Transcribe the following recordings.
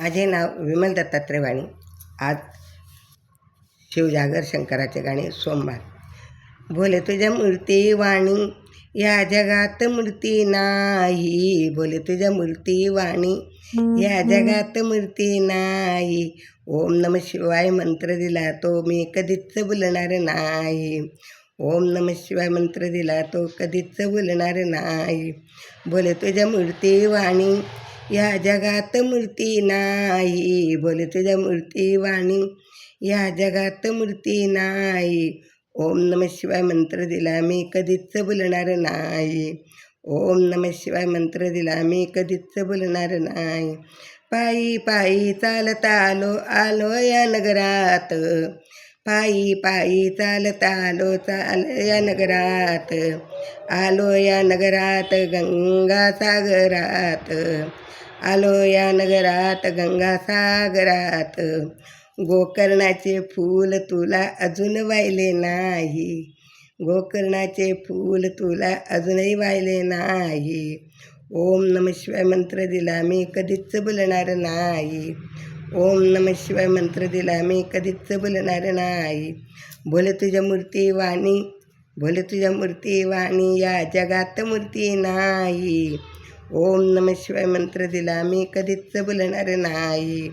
माझे नाव विमल दत्तात्रय वाणी. आज शिवजागर शंकराचे गाणे सोमवार. बोले तुझ्या मूर्ती वाणी या जगात मूर्ती नाही. बोले तुझ्या मूर्ती वाणी या जगात मूर्ती नाही. ओम नम शिवाय मंत्र दिला तो मी कधीच बोलणार नाही. ओम नम शिवाय मंत्र दिला तो कधीच बोलणार नाही. बोले तुझ्या मूर्ती वाणी या जगात मूर्ती नाही. बोले तुझ्या मूर्ती वाणी या जगात मूर्ती नाही. ओम नम शिवाय मंत्र दिला मी कधीच बोलणार नाही. ओम नम शिवाय मंत्र दिला मी कधीच बोलणार नाही. पायी पायी चालत आलो आलो या नगरात. पायी पायी चालत आलो या नगरात. आलो या नगरात गंगा सागरात. आलो या नगरात गंगा सागरात. गोकर्णाचे फूल तुला अजून वाहिले नाही. गोकर्णाचे फूल तुला अजूनही वाहिले नाही. ओम नम शिवाय मंत्र दिला मी कधीच बोलणार नाही. ओम नम शिवाय मंत्र दिला मी कधीच बोलणार नाही. बोले तुझ्या मूर्ती वाणी बोले तुझ्या मूर्ती वाणी या जगात मूर्ती नाही. ओम नम शिवाय मंत्र दिला मी कधीच बोलणार नाही.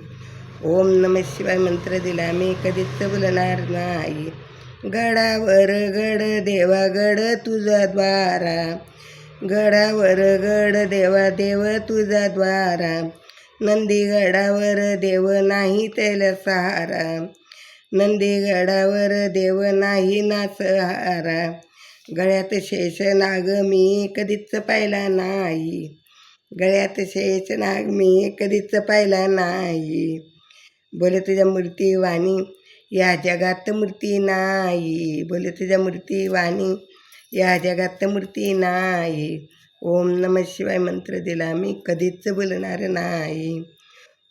ओम नम शिवाय मंत्र दिला मी कधीच बोलणार नाही. गडावर गड देवा गड तुझा द्वारा. गडावर गड देवा देव तुझा द्वारा. नंदीगडावर देव नाही त्याला सहारा. नंदीगडावर देव नाही ना सहारा. गळ्यात शेष नाग मी कधीच पाहिला नाही. गळ्यात शेष नाग मी कधीच पाहिला नाही. बोले तुझ्या मूर्ती वाणी या जगात मूर्ती नाही. बोले तुझ्या मूर्ती वाणी या जगात मूर्ती नाही. ओम नम शिवाय मंत्र दिला मी कधीच बोलणार नाही.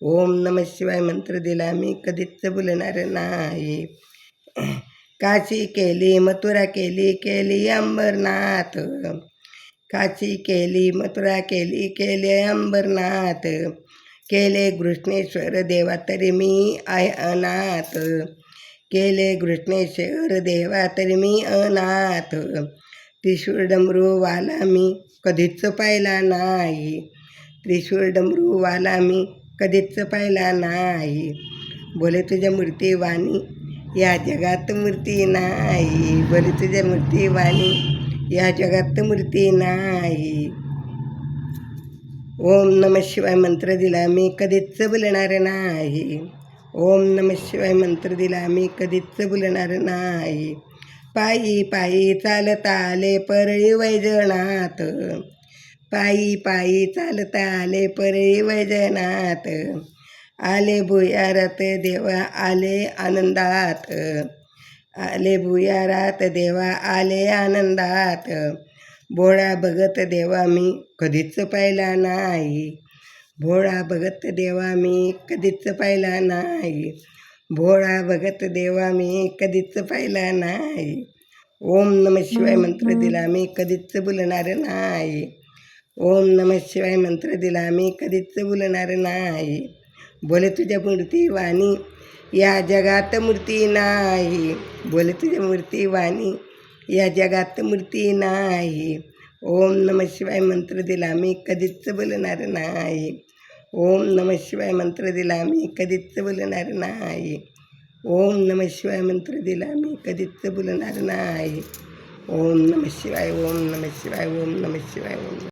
ओम नम शिवाय मंत्र दिला मी कधीच बोलणार नाही. काशी केली मथुरा केली केली अंबरनाथ. काशी केली मथुरा केली केले अंबरनाथ. केले घृष्णेश्वर देवा तरी मी आहे अनाथ. केले घृष्णेश्वर देवा तरी मी अनाथ. त्रिशूळ डमरूवाला मी कधीच पाहिला नाही. त्रिशूळ डमरूवाला मी कधीच पाहिला नाही. बोले तुझ्या मूर्ती वाणी या जगात मूर्ती नाही. बोले तुझ्या मूर्ती वाणी या जगात मूर्ती नाही. ओम नम शिवाय मंत्र दिला मी कधीच बोलणार नाही. ओम नम शिवाय मंत्र दिला मी कधीच बोलणार नाही. पायी पायी चालत आले परळी वैजनाथ. पायी पायी चालत आले परळी वैजनाथ. आले भुयारात देवा आले आनंदात. आले भुयारात देवा आले आनंदात. भोळा भगत देवा मी कधीच पाहिला नाही. भोळा भगत देवा मी कधीच पाहिला नाही. भोळा भगत देवा मी कधीच पाहिला नाही. ओम नम शिवाय मंत्र दिला मी कधीच बोलणार नाही. ओम नम शिवाय मंत्र दिला मी कधीच बोलणार नाही. बोले तुझ्या मूर्ती वाणी या जगात मूर्ती नाही. बोले तुझ्या मूर्ती वाणी या जगात मूर्ती नाही. ओम नम शिवाय मंत्र दिला मी कधीच बोलणार नाही. ओम नम शिवाय मंत्र दिला मी कधीच बोलणार नाही. ओम नम शिवाय मंत्र दिला मी कधीच बोलणार नाही. ओम नम शिवाय ओम नम शिवाय ओम नम शिवाय ओम.